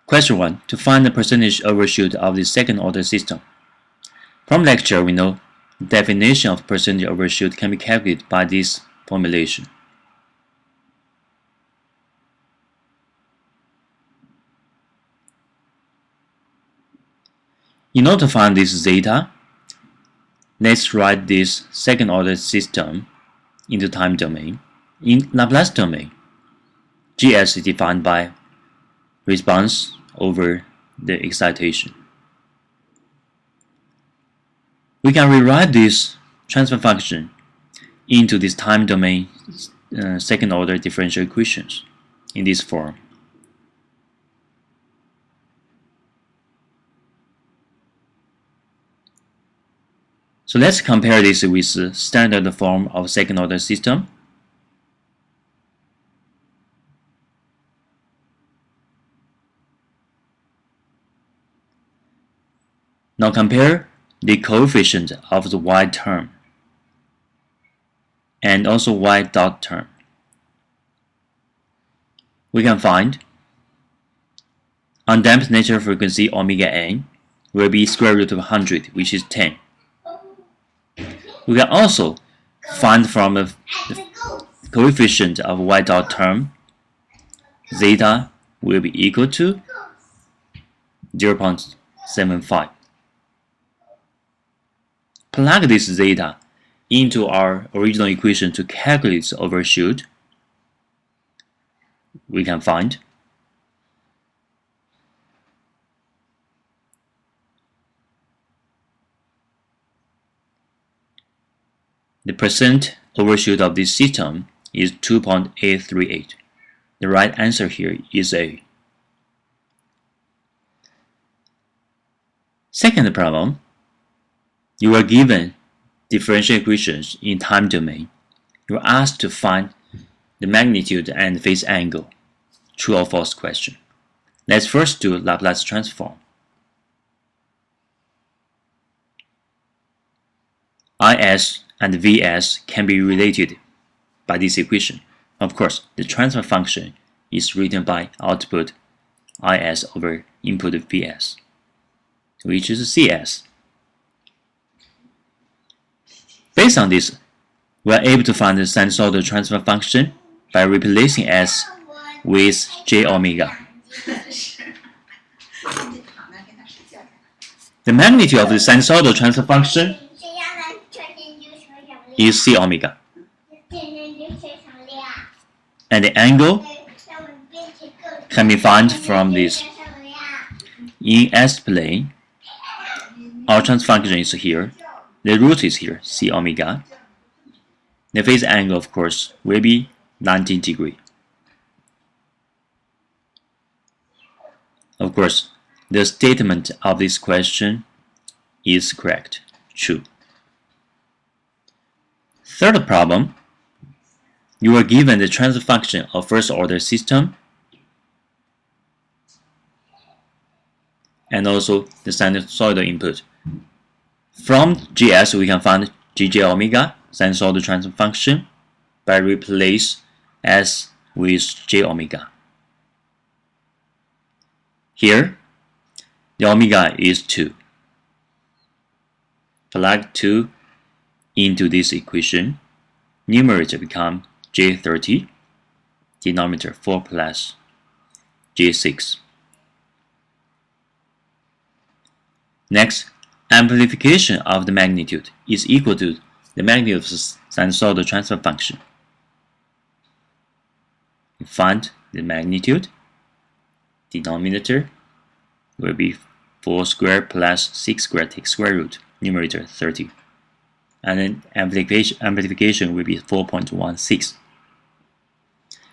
Question 1. To find the percentage overshoot of the second-order system. From lecture, we know the definition of percentage overshoot can be calculated by this formulation. In order to find this zeta, let's write this second-order system into time domain. In Laplace domain, GS is defined by response over the excitation. We can rewrite this transfer function into this time domain second-order differential equations in this form. So let's compare this with the standard form of second-order system. Now compare the coefficient of the y term and also y dot term. We can find undamped natural frequency omega n will be square root of 100, which is 10. We can also find from the coefficient of y dot term, zeta will be equal to 0.75. Plug this zeta into our original equation to calculate the overshoot. We can find the percent overshoot of this system is 2.838. The right answer here is A. Second problem, you are given differential equations in time domain. You are asked to find the magnitude and phase angle. True or false question. Let's first do Laplace transform. Is and Vs can be related by this equation. Of course, the transfer function is written by output Is over input Vs, which is Cs. Based on this, we are able to find the sinusoidal transfer function by replacing S with j omega. The magnitude of the sinusoidal transfer function is c omega. And the angle can be found from this. In S plane, our transfer function is here. The root is here, c omega. The phase angle, of course, will be 90 degrees. Of course, the statement of this question is correct, true. Third problem, you are given the transfer function of first-order system and also the sinusoidal input. From GS, we can find Gj omega, sinusoidal transfer function, by replace S with j omega. Here, the omega is 2. Plug 2 into this equation. Numerator become j30, denominator 4 plus j6. Next, amplification of the magnitude is equal to the magnitude of the sinusoidal transfer function. You find the magnitude. Denominator will be 4 squared plus 6 squared, take square root, numerator 30. And then amplification will be 4.16.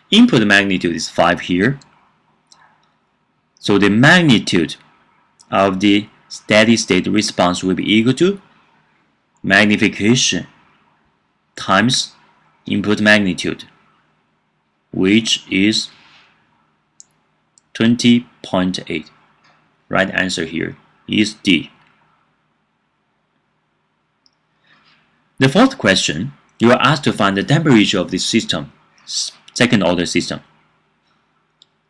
Input magnitude is 5 here. So the magnitude of the steady state response will be equal to magnification times input magnitude, which is 20.8. Right answer here is D. The fourth question, you are asked to find the temperature of this system, second order system.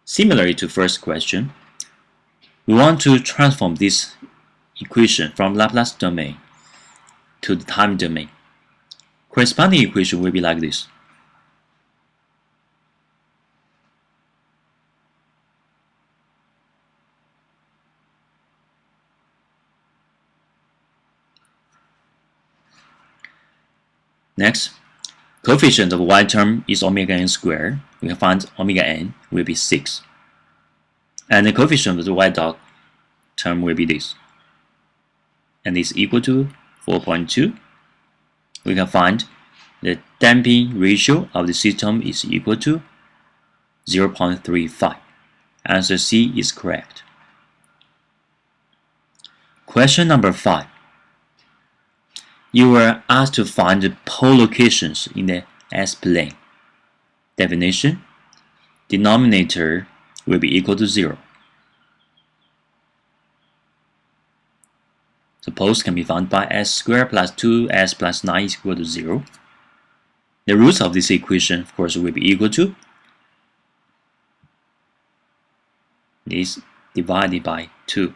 Similarly to first question, We want to transform this equation from Laplace domain to the time domain. Corresponding equation will be like this. Next, coefficient of y term is omega n squared. We can find omega n will be 6. And the coefficient of the y dot term will be this. And is equal to 4.2. We can find the damping ratio of the system is equal to 0.35. Answer C is correct. Question number 5. You were asked to find the pole locations in the S-plane. Definition: denominator will be equal to 0. The poles can be found by s squared plus 2s plus 9 is equal to 0. The roots of this equation, of course, will be equal to this divided by 2.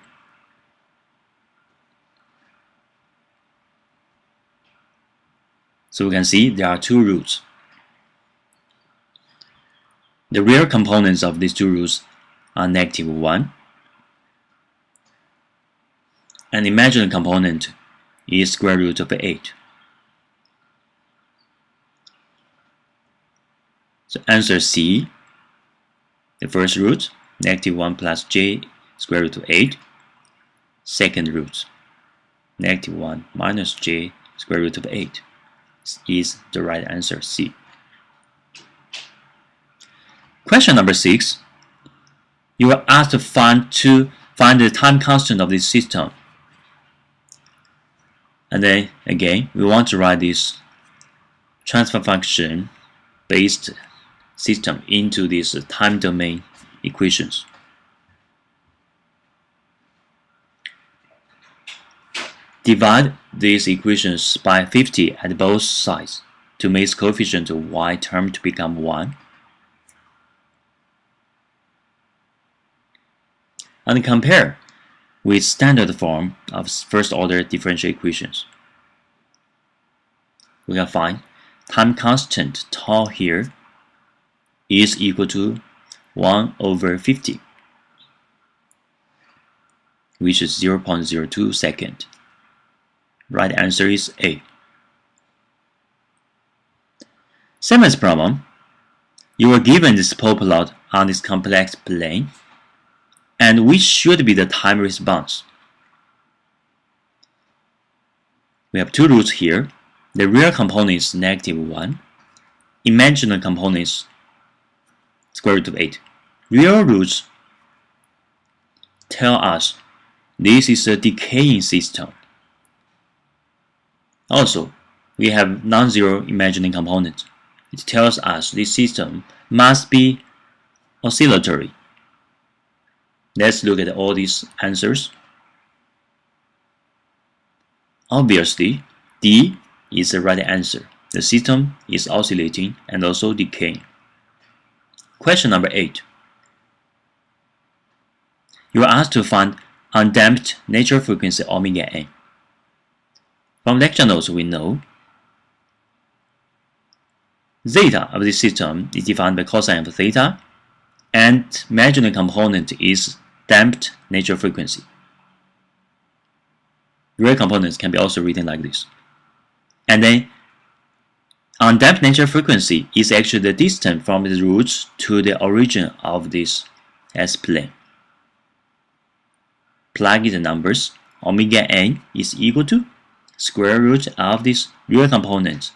So we can see there are two roots. The real components of these two roots are -1, and the imaginary component is square root of 8. So answer C, the first root, -1 plus j square root of 8. Second root, -1 minus j square root of 8 is the right answer, C. Question number 6. You are asked to find the time constant of this system. And then again, we want to write this transfer function based system into these time domain equations. Divide these equations by 50 at both sides to make the coefficient of y term to become 1. And compare with standard form of first order differential equations. We can find time constant tau here is equal to 1 over 50, which is 0.02 second. Right answer is A. Seventh problem. You were given this pole plot on this complex plane, and which should be the time response? We have two roots here. The real component is -1. Imaginary component is square root of 8. Real roots tell us this is a decaying system. Also, we have non-zero imaginary component. It tells us this system must be oscillatory. Let's look at all these answers. Obviously, D is the right answer. The system is oscillating and also decaying. Question number 8. You are asked to find undamped natural frequency omega n. From lecture notes, we know zeta of this system is defined by cosine of theta, and imaginary component is damped natural frequency. Real components can be also written like this. And then undamped natural frequency is actually the distance from the roots to the origin of this S-plane. Plug in the numbers. Omega n is equal to square root of this real component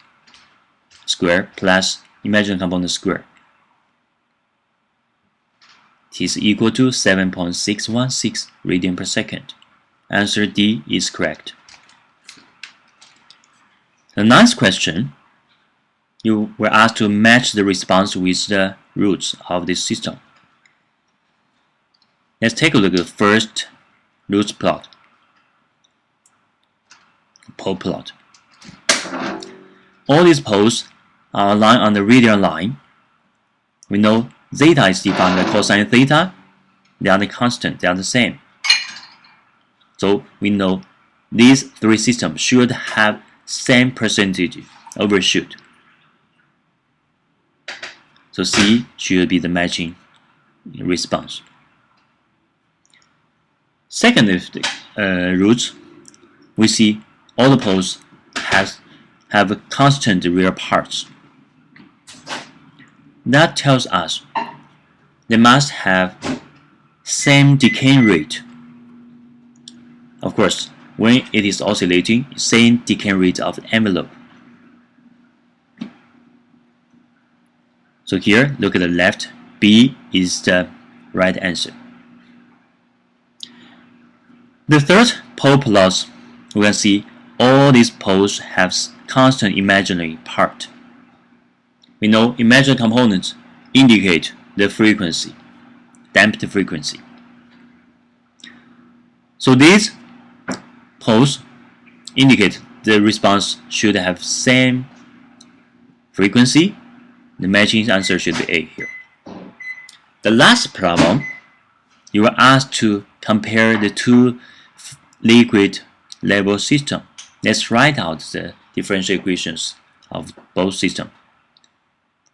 square plus imaginary component square. It is equal to 7.616 radian per second. Answer D is correct. The ninth question, you were asked to match the response with the roots of this system. Let's take a look at the first roots plot. Pole plot. All these poles are aligned on the radial line. We know zeta is defined by cosine theta. They are the constant, they are the same. So we know these three systems should have same percentage overshoot. So C should be the matching response. Second root, we see all the poles have constant real parts. That tells us they must have same decay rate. Of course, when it is oscillating, same decay rate of the envelope. So here, look at the left. B is the right answer. The third pole plot, we can see all these poles have constant imaginary part. We know imaginary components indicate the frequency, damped frequency. So these poles indicate the response should have same frequency. The matching answer should be A here. The last problem, you are asked to compare the two liquid level systems. Let's write out the differential equations of both systems.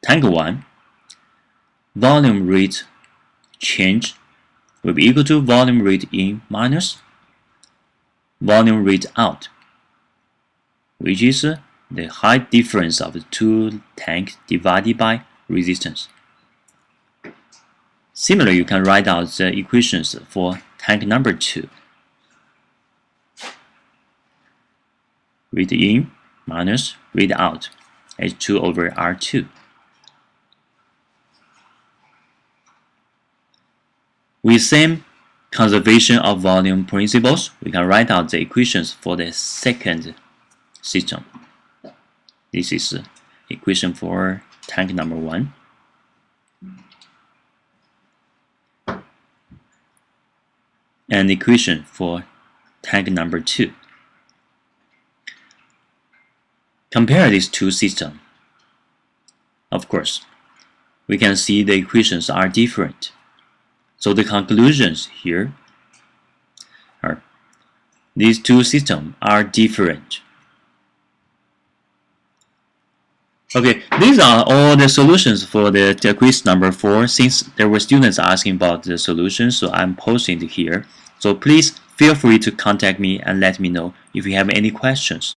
Tank 1, volume rate change will be equal to volume rate in minus volume rate out, which is the height difference of the two tanks divided by resistance. Similarly, you can write out the equations for tank number 2. Rate in minus rate out, H2 over R2. With same conservation of volume principles, we can write out the equations for the second system. This is equation for tank number 1. And equation for tank number 2. Compare these two systems. Of course, we can see the equations are different. So the conclusions here are these two systems are different. Okay, these are all the solutions for the quiz number 4. Since there were students asking about the solutions, so I'm posting it here. So please feel free to contact me and let me know if you have any questions.